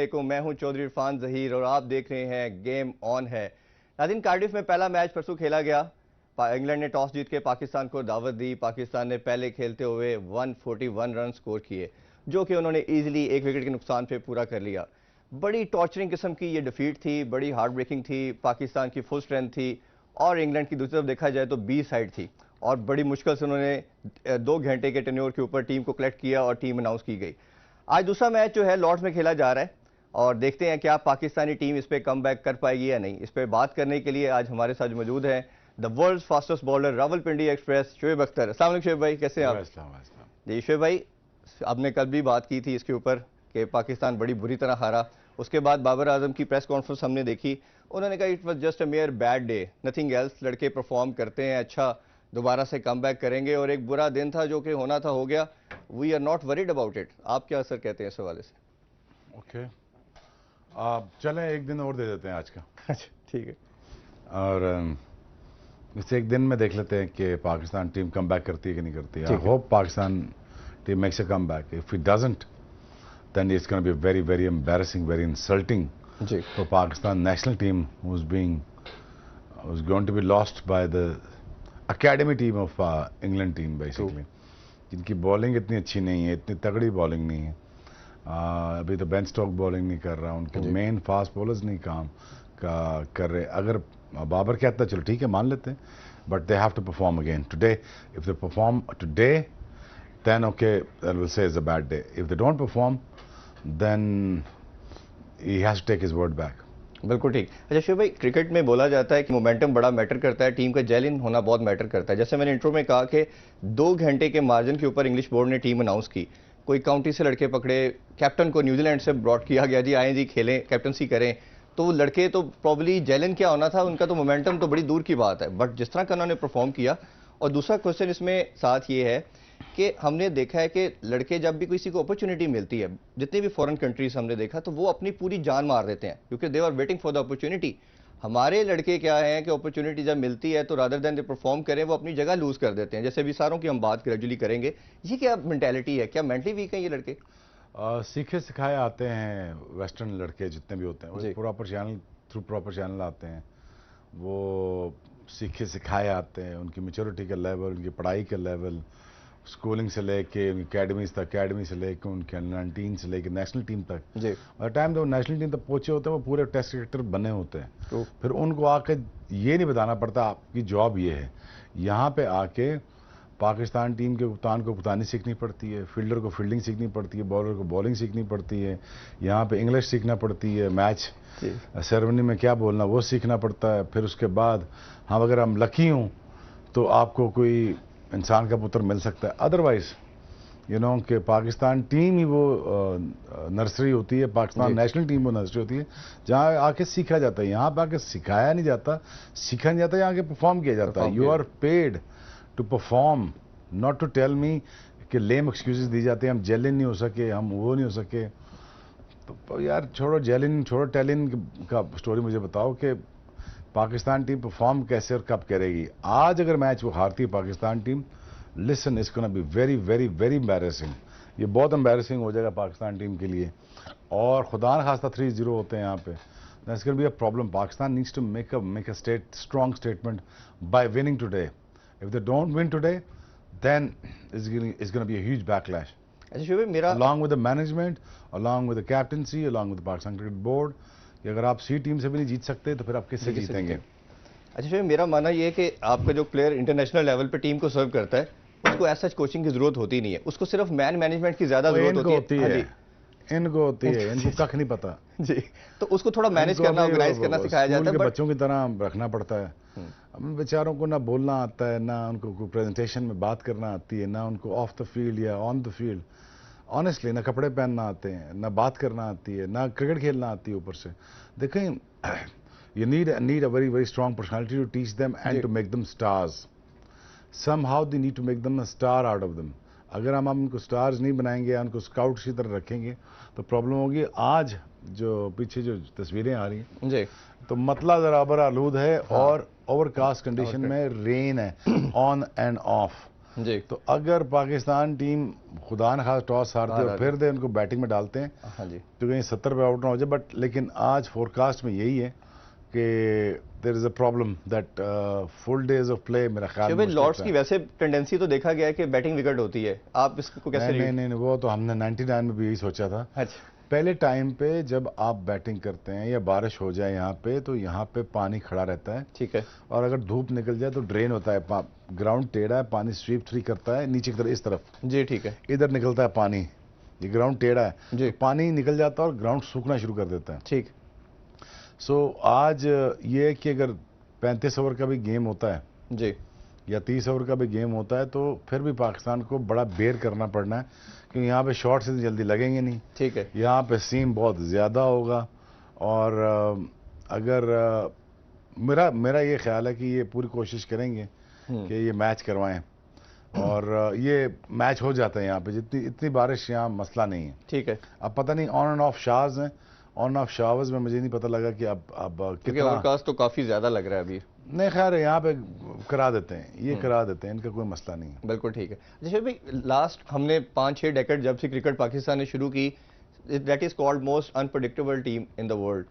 को मैं हूं चौधरी इरफान जहीर और आप देख रहे हैं गेम ऑन है। नाज़रीन, कार्डिफ में पहला मैच परसों खेला गया। इंग्लैंड ने टॉस जीत के पाकिस्तान को दावत दी। पाकिस्तान ने पहले खेलते हुए 141 रन स्कोर किए, जो कि उन्होंने इजीली एक विकेट के नुकसान पे पूरा कर लिया। बड़ी टॉर्चरिंग किस्म की ये डिफीट थी, बड़ी हार्ड ब्रेकिंग थी। पाकिस्तान की फुल स्ट्रेंथ थी और इंग्लैंड की दूसरी तरफ देखा जाए तो बी साइड थी, और बड़ी मुश्किल से उन्होंने 2 घंटे के टेन्योर के ऊपर टीम को कलेक्ट किया और टीम अनाउंस की गई। आज दूसरा मैच जो है लॉर्ड्स में खेला जा रहा है और देखते हैं क्या पाकिस्तानी टीम इस पे कम बैक कर पाएगी या नहीं। इस पे बात करने के लिए आज हमारे साथ मौजूद हैं the world fastest bowler Rawalpindi express Shoaib Akhtar. अस्सलाम वालेकुम शोएब भाई, कैसे हैं आप? जी शोएब भाई, आपने कल भी बात की थी इसके ऊपर कि पाकिस्तान बड़ी बुरी तरह हारा। उसके बाद बाबर आजम की प्रेस कॉन्फ्रेंस हमने देखी, उन्होंने कहा it was just a mayor bad day, nothing else. लड़के परफॉर्म करते हैं अच्छा, दोबारा से कम बैक करेंगे और एक बुरा दिन था जो कि होना था हो गया। We are not worried about it. आप क्या असर कहते हैं इस हवाले से? ओके, आप चलें एक दिन और दे देते हैं आज का। अच्छा ठीक है। और इसे एक दिन में देख लेते हैं कि पाकिस्तान टीम कम बैक करती है कि नहीं करती है। I hope Pakistan team makes a come back. If it doesn't then it's going to be very, very embarrassing, very insulting for Pakistan national team who's going to be lost by the academy team of England team basically. जिनकी bowling इतनी अच्छी नहीं है, इतनी तगड़ी bowling नहीं है। अभी तो बेन स्टोक बॉलिंग नहीं कर रहा, उनके मेन फास्ट बॉलर्स नहीं काम कर रहे। अगर बाबर कहता चलो ठीक है मान लेते हैं, but they have to perform again today. If they perform today then okay, I will say it's a bad day. If they don't perform, then he has to take his word back. बिल्कुल ठीक। अच्छा शिव भाई, cricket में बोला जाता है कि momentum बड़ा मैटर करता है, टीम का जेल इन होना बहुत मैटर करता है। जैसे मैंने इंट्रो में कहा कि 2 घंटे के मार्जिन के ऊपर इंग्लिश बोर्ड ने टीम अनाउंस की। कोई काउंटी से लड़के पकड़े, कैप्टन को न्यूजीलैंड से ब्रॉड किया गया, जी आए जी खेलें, कैप्टनसी करें। तो वो लड़के तो प्रॉब्ली जेल इन क्या होना था उनका, तो मोमेंटम तो बड़ी दूर की बात है, बट जिस तरह का उन्होंने परफॉर्म किया। और दूसरा क्वेश्चन इसमें साथ ये है कि हमने देखा है कि लड़के जब भी किसी को अपॉर्चुनिटी मिलती है, जितनी भी फॉरेन कंट्रीज हमने देखा, तो वो अपनी पूरी जान मार देते हैं क्योंकि they are waiting for the opportunity. हमारे लड़के क्या हैं कि अपॉर्चुनिटी जब मिलती है तो रादर देन दे परफॉर्म करें, वो अपनी जगह लूज कर देते हैं। जैसे अभी सारों की हम बात ग्रेजुअली करेंगे, ये क्या मेंटालिटी है? क्या मेंटली वीक है ये लड़के? सीखे सिखाए आते हैं वेस्टर्न लड़के जितने भी होते हैं, वो proper channel through proper channel आते हैं, वो सीखे सिखाए आते हैं। उनकी मैच्योरिटी का लेवल, उनकी पढ़ाई का लेवल, स्कूलिंग से लेके उनकी अकेडमीज तक, अकेडमी से लेके उनके अंडर 19 से लेके नेशनल टीम तक, और टाइम तो नेशनल टीम तक पहुंचे होते हैं वो पूरे टेस्ट क्रिकेटर बने होते हैं। फिर उनको आके ये नहीं बताना पड़ता आपकी जॉब ये है। यहाँ पे आके पाकिस्तान टीम के कप्तान को कप्तानी सीखनी पड़ती है, फील्डर को फील्डिंग सीखनी पड़ती है, बॉलर को बॉलिंग सीखनी पड़ती है, यहाँ पे इंग्लिश सीखना पड़ती है, मैच सेरेमनी में क्या बोलना वो सीखना पड़ता है। फिर उसके बाद हम अगर हम लकी हों तो आपको कोई इंसान का पुत्र मिल सकता है, अदरवाइज यू नो कि पाकिस्तान टीम ही वो नर्सरी होती है, पाकिस्तान नेशनल टीम वो नर्सरी होती है जहाँ आके सीखा जाता है। यहाँ पे आके सिखाया नहीं जाता, सीखा नहीं जाता, यहाँ आके परफॉर्म किया जाता है। You are paid to perform, not to tell me कि लेम एक्सक्यूजेस दी जाते हैं, हम जेलिन नहीं हो सके, हम वो नहीं हो सके। तो यार छोड़ो जेलिन, छोड़ो टेलिन का स्टोरी, मुझे बताओ कि पाकिस्तान टीम परफॉर्म कैसे और कब करेगी। आज अगर मैच वो हारती है Pakistan team, listen it's gonna be very very very embarrassing. ये बहुत एम्बैरेसिंग हो जाएगा पाकिस्तान टीम के लिए, और खुदा न खास्ता 3-0 होते हैं यहाँ पे, that's gonna be a problem. Pakistan needs to make a strong statement by winning today. If they don't win today then it's gonna be a huge backlash along with the management, along with the captaincy, along with the Pakistan Cricket Board, कि अगर आप सी team से भी नहीं जीत सकते तो फिर आप किससे जीतेंगे? अच्छा शिव, मेरा मानना ये है कि आपका जो प्लेयर इंटरनेशनल लेवल पे टीम को सर्व करता है, उसको ऐसा कोचिंग की जरूरत होती नहीं है, उसको सिर्फ मैनेजमेंट की ज्यादा जरूरत होती है। इनको होती है, इनको कख नहीं पता जी, तो उसको थोड़ा मैनेज करना, ऑर्गेनाइज करना सिखाया जाता है, बच्चों की तरह रखना पड़ता है। अब बेचारों को ना बोलना आता है, ना उनको कोई प्रेजेंटेशन में बात करना आती है, ना उनको ऑफ द फील्ड या ऑन द फील्ड ऑनेस्टली ना कपड़े पहनना आते हैं, ना बात करना आती है, ना क्रिकेट खेलना आती है ऊपर से। देखें, you need a very very strong personality to teach them and to make them stars. Somehow they need to make them a star out of them. अगर हम उनको स्टार्स नहीं बनाएंगे, उनको स्काउट्स की तरह रखेंगे तो प्रॉब्लम होगी। आज जो पीछे जो तस्वीरें आ रही हैं जी, तो मतला ज़रा आलूद है और ओवरकास्ट कंडीशन में रेन है ऑन एंड ऑफ। जी। तो अगर पाकिस्तान टीम खुदा न खास टॉस हारते और फिर दे उनको बैटिंग में डालते हैं, हाँ जी, तो कहीं 70 पे आउट ना हो जाए। बट लेकिन आज फोरकास्ट में यही है कि there is a problem that full days of play मेरा ख्याल में लॉर्ड्स की वैसे टेंडेंसी तो देखा गया है कि बैटिंग विकेट होती है, आप इसको कैसे नहीं, वो तो हमने 99 में भी यही सोचा था। अच्छा, पहले टाइम पे जब आप बैटिंग करते हैं या बारिश हो जाए यहाँ पे, तो यहाँ पे पानी खड़ा रहता है, ठीक है और अगर धूप निकल जाए तो ड्रेन होता है, ग्राउंड टेढ़ा है, पानी स्वीप थ्री करता है नीचे की तरफ, इस तरफ जी, ठीक है इधर निकलता है पानी, ये ग्राउंड टेढ़ा है जी, तो पानी निकल जाता है और ग्राउंड सूखना शुरू कर देता है। ठीक, सो आज ये कि अगर 35 ओवर का भी गेम होता है जी, या 30 ओवर का भी गेम होता है, तो फिर भी पाकिस्तान को बड़ा बेर करना पड़ना है, क्योंकि यहाँ पे शॉट्स इतनी जल्दी लगेंगे नहीं, ठीक है, यहाँ पे सीम बहुत ज़्यादा होगा। और अगर मेरा ये ख्याल है कि ये पूरी कोशिश करेंगे कि ये मैच करवाएं, और ये मैच हो जाता है यहाँ पे, जितनी इतनी बारिश यहाँ मसला नहीं है। ठीक है, अब पता नहीं ऑन एंड ऑफ शावर्स हैं, ऑन एंड ऑफ शावर्स में मुझे नहीं पता लगा कि अब क्योंकि कितना, ओवरकास्ट तो काफी ज्यादा लग रहा है अभी। नहीं खैर यहाँ पे करा देते हैं, ये करा देते हैं, इनका कोई मसला नहीं है। बिल्कुल ठीक है। जैसे भाई लास्ट हमने 5-6 डेकेड जब से क्रिकेट पाकिस्तान ने शुरू की, that is called most unpredictable team in the world.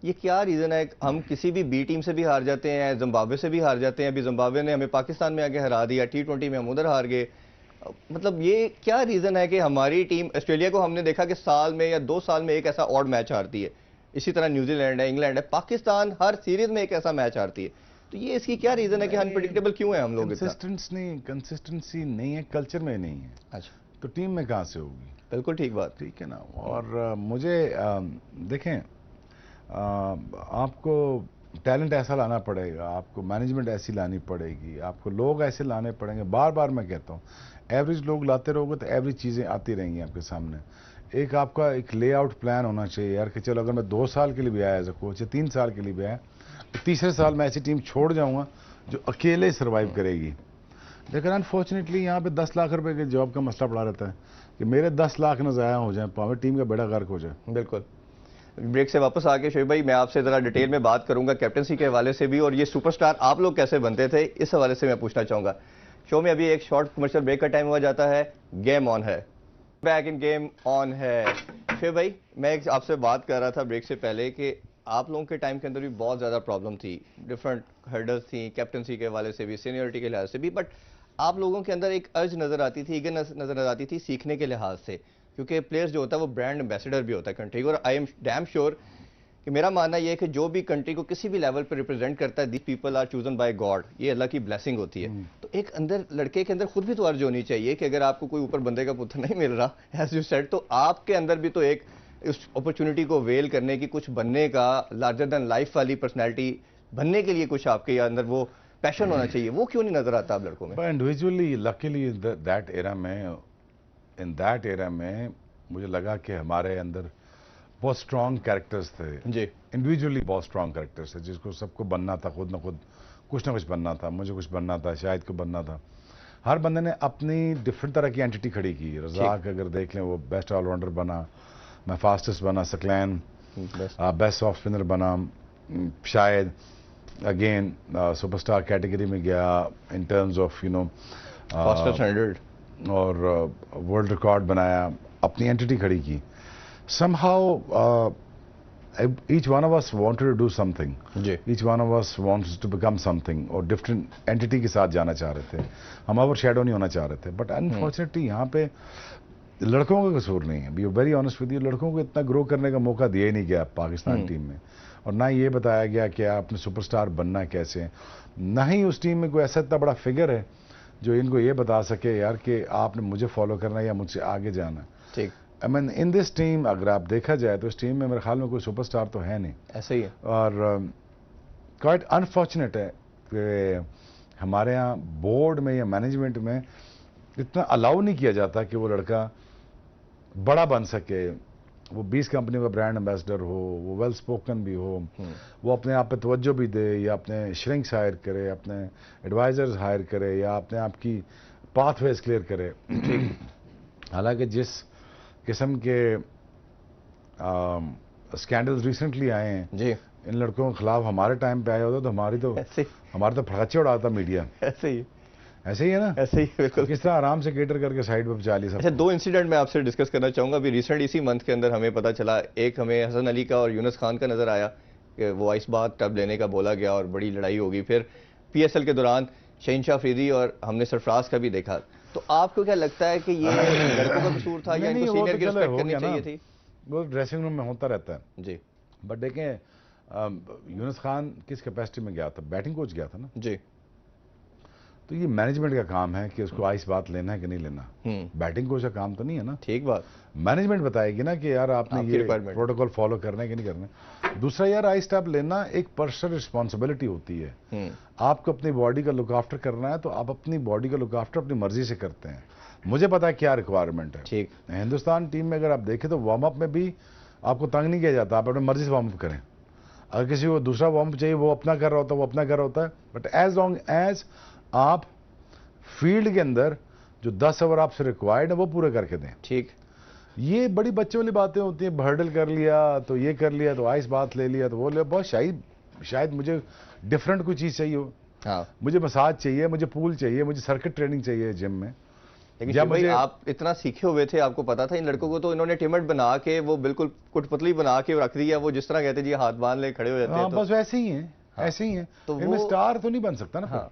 ये क्या रीजन है, हम किसी भी बी टीम से भी हार जाते हैं, जिम्बाब्वे से भी हार जाते हैं, अभी जिम्बाब्वे ने हमें पाकिस्तान में आके हरा दिया, T20 में हम उधर हार गए। मतलब ये क्या रीजन है कि हमारी टीम, ऑस्ट्रेलिया को हमने देखा कि साल में या 2 साल में एक ऐसा ऑड मैच हारती है, इसी तरह न्यूजीलैंड है, इंग्लैंड है, पाकिस्तान हर सीरीज में एक ऐसा मैच हारती है। तो ये इसकी क्या रीजन है कि अनप्रेडिक्टेबल क्यों है हम लोग इतना? कंसिस्टेंसी नहीं है, कल्चर में नहीं है, अच्छा, तो टीम में कहाँ से होगी? बिल्कुल ठीक बात। ठीक है ना। और मुझे देखें, आपको टैलेंट ऐसा लाना पड़ेगा, आपको मैनेजमेंट ऐसी लानी पड़ेगी, आपको लोग ऐसे लाने पड़ेंगे। बार बार मैं कहता हूँ, एवरेज लोग लाते रहोगे तो एवरेज चीज़ें आती रहेंगी आपके सामने। एक आपका एक लेआउट प्लान होना चाहिए यार, कि चलो अगर मैं 2 साल के लिए भी आया एज अ कोच या 3 साल के लिए भी आया, तो तीसरे साल मैं ऐसी टीम छोड़ जाऊंगा जो अकेले सर्वाइव करेगी। लेकिन अनफॉर्चुनेटली यहाँ पे 10 लाख रुपए के जॉब का मसला पड़ा रहता है कि मेरे 10 लाख न ज़ाया हो जाए, पावे टीम का बेड़ा गर्क हो जाए। बिल्कुल। ब्रेक से वापस आके शोएब भाई, मैं आपसे ज़रा डिटेल में बात करूंगा कैप्टनसी के हवाले से भी, और ये सुपरस्टार आप लोग कैसे बनते थे इस हवाले से मैं पूछना चाहूंगा। शो में अभी एक शॉर्ट कमर्शियल ब्रेक का टाइम हुआ जाता है, गेम ऑन है, बैक इन गेम ऑन है। शोएब भाई, मैं आपसे बात कर रहा था ब्रेक से पहले कि आप लोगों के टाइम के अंदर भी बहुत ज़्यादा प्रॉब्लम थी, डिफरेंट हर्डल्स थी, कैप्टनसी के हवाले से भी, सीनियरिटी के लिहाज से भी, बट आप लोगों के अंदर एक अर्ज नज़र आती थी, ईगरनेस नज़र आती थी सीखने के लिहाज से, क्योंकि प्लेयर्स जो होता है वो ब्रांड एम्बेसडर भी होता है कंट्री को। और आई एम डैम श्योर कि मेरा मानना यह है कि जो भी कंट्री को किसी भी लेवल पर रिप्रेजेंट करता है, this people are chosen by God, ये अल्लाह की ब्लेसिंग होती है। तो एक अंदर लड़के के अंदर खुद भी तो अर्ज होनी चाहिए कि अगर आपको कोई ऊपर बंदे का पुत्र नहीं मिल रहा, एज यू सेड, तो आपके अंदर भी तो एक उस अपॉर्चुनिटी को वेल करने की, कुछ बनने का, लार्जर देन लाइफ वाली पर्सनैलिटी बनने के लिए कुछ आपके अंदर वो पैशन होना चाहिए। वो क्यों नहीं नजर आता आप लड़कों में? Individually luckily that in that era में मुझे लगा कि हमारे अंदर बहुत स्ट्रॉन्ग कैरेक्टर्स थे जी, इंडिविजुअली, बहुत स्ट्रॉन्ग कैरेक्टर्स थे जिसको सबको बनना था, खुद ना खुद कुछ ना कुछ बनना था। मुझे कुछ बनना था, शायद को बनना था। हर बंदे ने अपनी डिफरेंट तरह की एंटिटी खड़ी की। रज़ाक अगर देख लें, वो बेस्ट ऑलराउंडर बना, मैं फास्टेस्ट बना, सकलैन बेस्ट ऑफ स्पिनर बना, शायद अगेन सुपरस्टार कैटेगरी में गया इन टर्म्स ऑफ फास्टेस्ट 100 और वर्ल्ड रिकॉर्ड बनाया, अपनी एंटिटी खड़ी की। somehow each one of us wanted to do something, each one of us wants to become something, और different entity के साथ जाना चाह रहे थे, हम ओवर शेडो नहीं होना चाह रहे थे। बट अनफॉर्चुनेटली यहाँ पे लड़कों का कसूर नहीं है, be very honest with you, लड़कों को इतना ग्रो करने का मौका दिया ही नहीं गया पाकिस्तान टीम में, और ना ये बताया गया कि आपने सुपरस्टार बनना कैसे, ना ही उस टीम में कोई ऐसा इतना बड़ा फिगर है जो इनको ये बता सके यार कि आपने मुझे फॉलो करना है या मुझसे आगे जाना। ठीक, I mean in this team अगर आप देखा जाए तो इस टीम में मेरे ख्याल में कोई सुपरस्टार तो है नहीं, ऐसा ही है। और क्वाइट अनफॉर्चुनेट है कि हमारे यहाँ बोर्ड में या मैनेजमेंट में इतना अलाउ नहीं किया जाता कि वो लड़का बड़ा बन सके, वो 20 कंपनियों का ब्रांड एम्बेसडर हो, वो वेल स्पोकन भी हो, वो अपने आप पे तवज्जो भी दे, या अपने श्रिंक्स हायर करे, अपने एडवाइजर्स हायर करे, या अपने आप की पाथवेज क्लियर करे। हालांकि जिस किस्म के स्कैंडल्स रिसेंटली आए हैं जी, इन लड़कों के खिलाफ, हमारे टाइम पे आया होता तो हमारे तो फड़ाचे उड़ाता मीडिया, ऐसे ही ऐसे ही है ना, ऐसे ही बिल्कुल। किस तरह आराम से केटर करके साइड पे पचा ली सब। अच्छा, दो इंसिडेंट मैं आपसे डिस्कस करना चाहूंगा। अभी रिसेंट इसी मंथ के अंदर हमें पता चला, एक हमें हसन अली का और यूनुस खान का नजर आया कि वो आइस बाथ टब लेने का बोला गया और बड़ी लड़ाई होगी। फिर पीएसएल के दौरान शहीनशाह अफरीदी और हमने सरफराज का भी देखा। तो आपको क्या लगता है कि ये लड़कों का कसूर था या इनको सीनियर की रिस्पेक्ट करनी चाहिए थी? वो ड्रेसिंग रूम में होता रहता है जी बट देखें, यूनुस खान किस कैपेसिटी में गया था? बैटिंग कोच गया था ना जी। तो ये मैनेजमेंट का काम है कि उसको आइस बात लेना है कि नहीं लेना। बैटिंग कोच का काम तो नहीं है ना। ठीक बात। मैनेजमेंट बताएगी ना कि यार आपने ये प्रोटोकॉल फॉलो करना है कि नहीं करना है। दूसरा यार, आइस टैब लेना एक पर्सनल रिस्पॉन्सिबिलिटी होती है। आपको अपनी बॉडी का लुक आफ्टर करना है तो आप अपनी बॉडी का लुक आफ्टर अपनी मर्जी से करते हैं। मुझे पता है क्या रिक्वायरमेंट है। ठीक। हिंदुस्तान टीम में अगर आप देखें तो वार्म अप में भी आपको तंग नहीं किया जाता, आप अपनी मर्जी से वार्म अप करें। अगर किसी को दूसरा वार्म अप चाहिए वो अपना कर रहा होता है, वो अपना कर रहा होता है। बट एज लॉन्ग एज आप फील्ड के अंदर जो 10 ओवर आपसे रिक्वायर्ड है वो पूरे करके दें। ठीक। ये बड़ी बच्चों वाली बातें होती हैं, हर्डल कर लिया तो ये कर लिया तो आइस बात ले लिया तो वो ले। बहुत शायद मुझे डिफरेंट कोई चीज़ चाहिए हो। हाँ, मुझे मसाज चाहिए, मुझे पूल चाहिए, मुझे सर्किट ट्रेनिंग चाहिए जिम में। लेकिन जब भाई आप इतना सीखे हुए थे, आपको पता था इन लड़कों को, तो इन्होंने टिमट बना के वो बिल्कुल कुटपतली बना के रख दिया। वो जिस तरह कहते जी हाथ बांध ले खड़े हो जाते हैं। तो बस वैसे ही है। ऐसे ही है। तो इनमें स्टार तो नहीं बन सकता ना।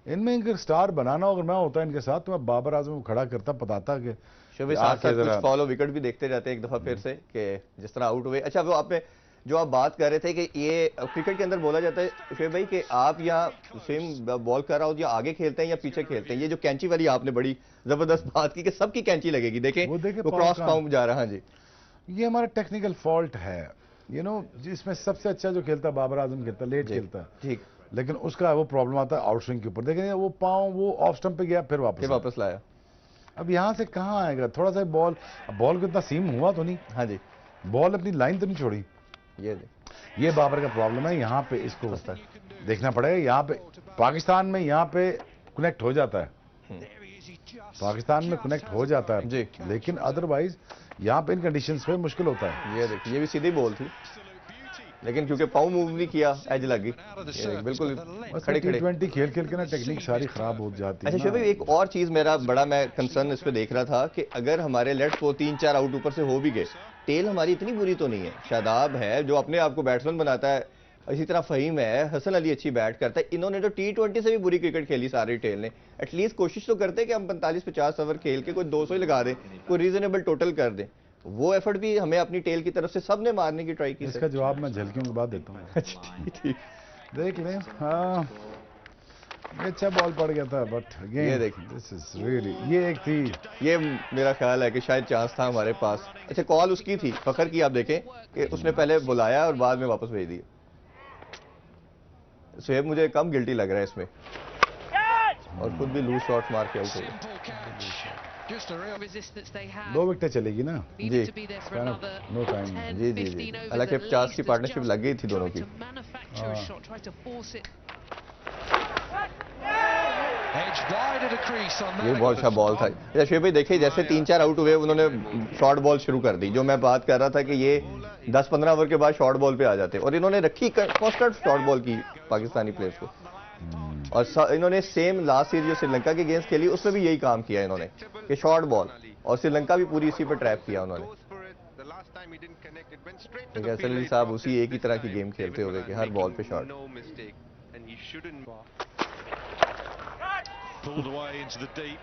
इनमें इनके स्टार बनाना अगर मैं होता इनके साथ तो मैं बाबर आजम को खड़ा करता, बताता कि साथ साथ कुछ फॉलो विकेट भी देखते जाते हैं एक दफा फिर से कि जिस तरह आउट हुए। अच्छा, वो आपने जो आप बात कर रहे थे कि ये क्रिकेट के अंदर बोला जाता है शुएब भाई कि आप यहाँ स्विम बॉल कर रहा हो या आगे खेलते हैं या पीछे खेलते हैं। ये जो कैंची वाली आपने बड़ी जबरदस्त बात की कि सबकी कैंची लगेगी। देखें वो क्रॉस पाउंड जा रहा है। जी, ये हमारा टेक्निकल फॉल्ट है। जिसमें सबसे अच्छा जो खेलता है बाबर आजम खेलता, लेट खेलता है। ठीक। लेकिन उसका वो प्रॉब्लम आता है आउट स्विंग के ऊपर। देखें वो पाँव वो ऑफ स्टंप पे गया फिर वापस लाया। अब यहाँ से कहाँ आएगा? थोड़ा सा बॉल को इतना सीम हुआ तो नहीं। हाँ जी, बॉल अपनी लाइन तो नहीं छोड़ी। ये बाबर का प्रॉब्लम है। यहाँ पे इसको देखना पड़ेगा। यहाँ पे पाकिस्तान में यहाँ पे कनेक्ट हो जाता है। पाकिस्तान में कनेक्ट हो जाता है जी, लेकिन अदरवाइज यहाँ पे इन कंडीशंस पे मुश्किल होता है। ये देखिए, ये भी सीधी बॉल थी लेकिन क्योंकि पाँव मूव नहीं किया एज लगी। बिल्कुल खड़े खड़े T20 खेल के ना टेक्निक सारी खराब हो जाती है। अच्छा शुएब, एक और चीज मेरा बड़ा मैं कंसर्न इस पे देख रहा था कि अगर हमारे लेट्स को 3-4 आउट ऊपर से हो भी गए, टेल हमारी इतनी बुरी तो नहीं है। शादाब है जो अपने आप को बैट्समैन बनाता है, इसी तरह फहीम है, हसन अली अच्छी बैट करता है। इन्होंने तो T20 से भी बुरी क्रिकेट खेली सारी टेल ने। एटलीस्ट कोशिश तो करते कि हम 45-50 ओवर खेल के कोई 200 ही लगा दें, कोई रीजनेबल टोटल कर दें। वो एफर्ट भी हमें अपनी टेल की तरफ से सबने मारने की ट्राई की। इसका जवाब मैं झलकियों के बाद देता हूँ। ठीक, देख लें। हाँ, अच्छा बॉल पड़ गया था बट ये देख, दिस इज रियली, ये एक थी। ये मेरा ख्याल है कि शायद चांस था हमारे पास। अच्छा, कॉल उसकी थी फखर की। आप देखें कि उसने पहले बुलाया और बाद में वापस भेज दिया। शुएब मुझे कम गिल्टी लग रहा है इसमें, और खुद भी लूज शॉट मार के आउट हो गया। 2 विकेट चलेगी ना जी, नो टाइम। जी। हालांकि 50 की पार्टनरशिप लग गई थी दोनों की। ये बहुत अच्छा बॉल था। अच्छा शुएब भाई देखिए, जैसे 3-4 आउट हुए उन्होंने शॉर्ट बॉल शुरू कर दी। जो मैं बात कर रहा था कि ये 10-15 ओवर के बाद शॉर्ट बॉल पे आ जाते और इन्होंने रखी कांस्टेंट शॉर्ट बॉल की पाकिस्तानी प्लेयर्स को। और इन्होंने सेम लास्ट सीरीज जो श्रीलंका के अगेंस्ट खेली उसमें भी यही काम किया इन्होंने कि शॉर्ट बॉल, और श्रीलंका भी पूरी इसी पर ट्रैप किया उन्होंने। हसन अली साहब उसी एक ही तरह की गेम खेलते हुए कि हर बॉल पे शॉट।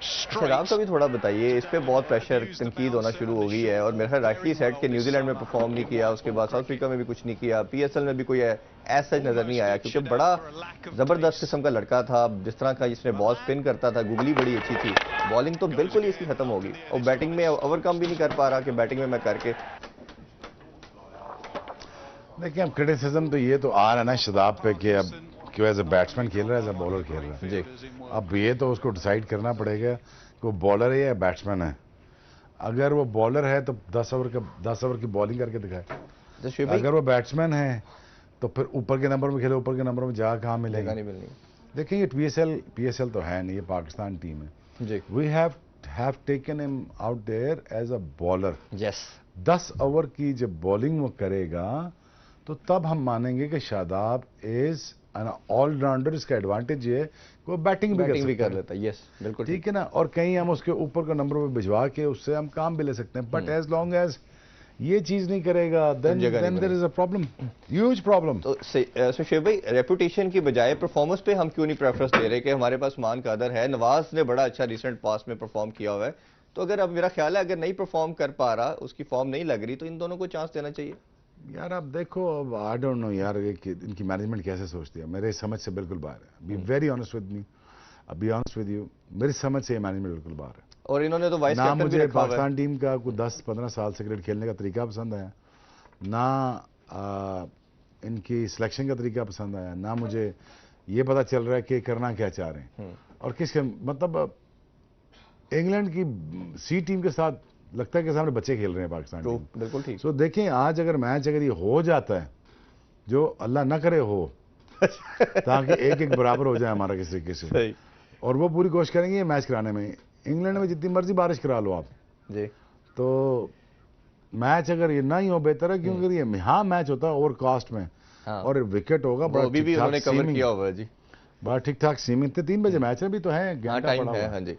शराब का भी थोड़ा बताइए, इस पे बहुत प्रेशर तनकीद होना शुरू हो गई है और मेरा राइटली सेट के न्यूजीलैंड में परफॉर्म नहीं किया, उसके बाद साउथ अफ्रीका में भी कुछ नहीं किया, पीएसएल में भी कोई ऐसा नजर नहीं आया, क्योंकि बड़ा जबरदस्त किस्म का लड़का था। जिस तरह का इसने बॉल स्पिन करता था, गुगली बड़ी अच्छी थी, बॉलिंग तो बिल्कुल ही इसकी खत्म होगी और बैटिंग में ओवरकम भी नहीं कर पा रहा कि बैटिंग में मैं करके। देखिए, अब क्रिटिसिज्म तो ये तो आ रहा है ना शादाब पे कि अब क्यों एज ए बैट्समैन खेल रहा है, एज ए बॉलर खेल रहा है जी। अब ये तो उसको डिसाइड करना पड़ेगा कि वो बॉलर है या बैट्समैन है। अगर वो बॉलर है तो 10 ओवर की बॉलिंग करके दिखाए। अगर वो बैट्समैन है तो फिर ऊपर के नंबर में खेले, ऊपर के नंबर में जगह कहाँ मिलेगा? नहीं मिलनी। देखिए, ये पीएसएल तो है नहीं, ये पाकिस्तान टीम है जी। We have taken him out there as a bowler. Yes, 10 over की जब बॉलिंग वो करेगा तो तब हम मानेंगे कि शादाब इज ऑलराउंडर, इसका एडवांटेज ये है कि वो बैटिंग भी कर लेता है। यस, बिल्कुल ठीक है ना, और कहीं हम उसके ऊपर का नंबर पे भिजवा के उससे हम काम भी ले सकते हैं, बट एज लॉन्ग एज ये चीज नहीं करेगा then there is a problem, huge problem. तो शोएब भाई, रेपुटेशन की बजाय परफॉर्मेंस पे हम क्यों नहीं प्रेफरेंस दे रहे कि हमारे पास मान कादर है, नवाज ने बड़ा अच्छा रिसेंट पास में परफॉर्म किया हुआ है, तो अगर अब मेरा ख्याल है अगर नहीं परफॉर्म कर पा रहा, उसकी फॉर्म नहीं लग रही, तो इन दोनों को चांस देना चाहिए। यार आप देखो, अब आई डोंट नो यार इनकी मैनेजमेंट कैसे सोचती है, मेरे समझ से बिल्कुल बाहर है। Be very honest with me, be honest with you, मेरी समझ से ये मैनेजमेंट बिल्कुल बाहर है। और इन्होंने तो वाइस कैप्टन भी रखा हुआ है। रखा हुआ है। पाकिस्तान टीम का कुछ 10-15 साल से क्रिकेट खेलने का तरीका पसंद आया ना, इनकी सिलेक्शन का तरीका पसंद आया ना, मुझे ये पता चल रहा है कि करना क्या चाह रहे हैं और किसके, मतलब इंग्लैंड की सी टीम के साथ लगता है कि सामने बच्चे खेल रहे हैं पाकिस्तान टीम। बिल्कुल ठीक। सो देखें, आज अगर मैच अगर ये हो जाता है, जो अल्लाह ना करे हो ताकि एक एक बराबर हो जाए हमारा किसी तरीके से, और वो पूरी कोशिश करेंगे ये मैच कराने में। इंग्लैंड में जितनी मर्जी बारिश करा लो आप जी, तो मैच अगर ये ना ही हो बेहतर है, क्योंकि ये यहाँ मैच होता है ओवर कास्ट में। हाँ। और विकेट होगा बड़ा ठीक ठाक कवर किया हुआ है जी, बड़ा ठीक ठाक सीमित। 3 बजे मैच है, भी तो है, टाइम है। हाँ जी,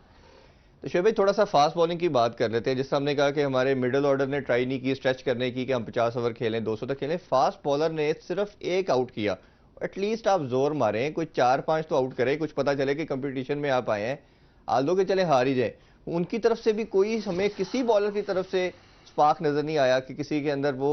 तो शोएब भाई थोड़ा सा फास्ट बॉलिंग की बात कर लेते हैं। जिस हमने कहा कि हमारे मिडिल ऑर्डर ने ट्राई नहीं की स्ट्रेच करने की कि हम 50 ओवर खेलें, 200 तक खेलें, फास्ट बॉलर ने सिर्फ एक आउट किया। एटलीस्ट आप जोर मारें, कोई 4-5 तो आउट करें, कुछ पता चले कि कंपटीशन में आप आए हैं, आल्दो के चले हार ही जाए। उनकी तरफ से भी कोई, हमें किसी बॉलर की तरफ से स्पार्क नजर नहीं आया कि किसी के अंदर वो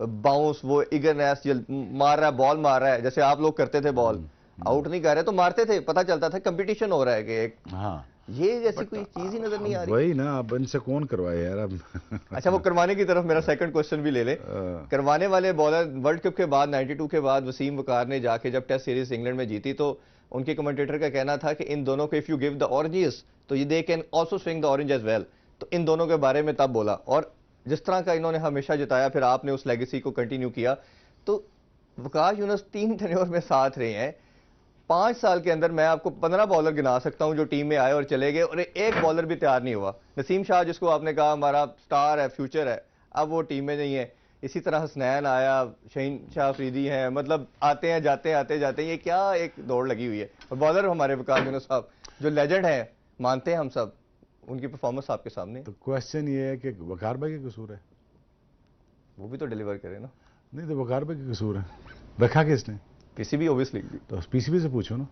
बाउंस, वो इगरनेस, मार रहा है, बॉल मार रहा है जैसे आप लोग करते थे, बॉल आउट नहीं कर रहे तो मारते थे, पता चलता था कंपटीशन हो रहा है कि एक। हाँ, ये जैसी कोई चीज ही नजर नहीं आ रही। वही ना, अब इनसे कौन करवाए यार अब अच्छा, वो करवाने की तरफ मेरा सेकंड क्वेश्चन भी ले ले। करवाने वाले बॉलर, वर्ल्ड कप के बाद 92 के बाद वसीम वकार ने जाके जब टेस्ट सीरीज इंग्लैंड में जीती, तो उनके कमेंटेटर का कहना था कि इन दोनों को if you give the oranges तो ये they can also swing the orange as well. तो इन दोनों के बारे में तब बोला, और जिस तरह का इन्होंने हमेशा जिताया, फिर आपने उस लेगेसी को कंटिन्यू किया। तो वकार यूनुस 3 टेन्योर में साथ रहे हैं, 5 साल के अंदर मैं आपको 15 बॉलर गिना सकता हूं जो टीम में आए और चले गए, और एक बॉलर भी तैयार नहीं हुआ। नसीम शाह, जिसको आपने कहा हमारा स्टार है, फ्यूचर है, अब वो टीम में नहीं है। इसी तरह हसनैन आया, शहीन शाह अफरीदी हैं, मतलब आते हैं जाते हैं, आते जाते हैं, ये क्या एक दौड़ लगी हुई है। और बॉलर हमारे वकार यूनुस साहब जो लेजेंड हैं, मानते हैं हम सब, उनकी परफॉर्मेंस आपके सामने। तो क्वेश्चन ये है कि वकार भाई का कसूर है, वो भी तो डिलीवर करे ना। नहीं तो वकार भाई का कसूर है, रखा किसने? PCB obviously. तो पीसीबी से पूछो ना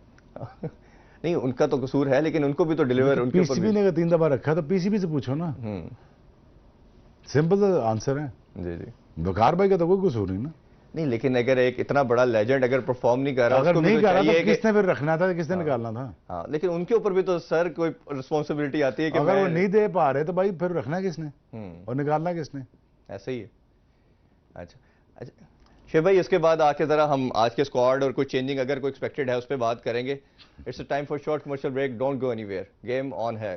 नहीं, उनका तो कसूर है, लेकिन उनको भी तो डिलीवर, उनके पीसीबी ने 3 दफा रखा तो पीसीबी से पूछो ना। सिंपल आंसर है जी जी। वकार भाई का तो कोई कसूर नहीं ना। नहीं, लेकिन अगर एक इतना बड़ा लेजेंड अगर परफॉर्म नहीं कर रहा, अगर नहीं कर रहा तो किसने फिर रखना था, किसने निकालना था? हाँ, लेकिन उनके ऊपर भी तो सर कोई रिस्पॉन्सिबिलिटी आती है कि अगर वो नहीं दे पा रहे तो भाई फिर रखना किसने और निकालना किसने? ऐसे ही है। अच्छा, शोएब भाई, इसके बाद आके जरा हम आज के स्क्वाड और कोई चेंजिंग अगर कोई एक्सपेक्टेड है उस पर बात करेंगे। It's a time for short commercial break, don't go anywhere, game on है।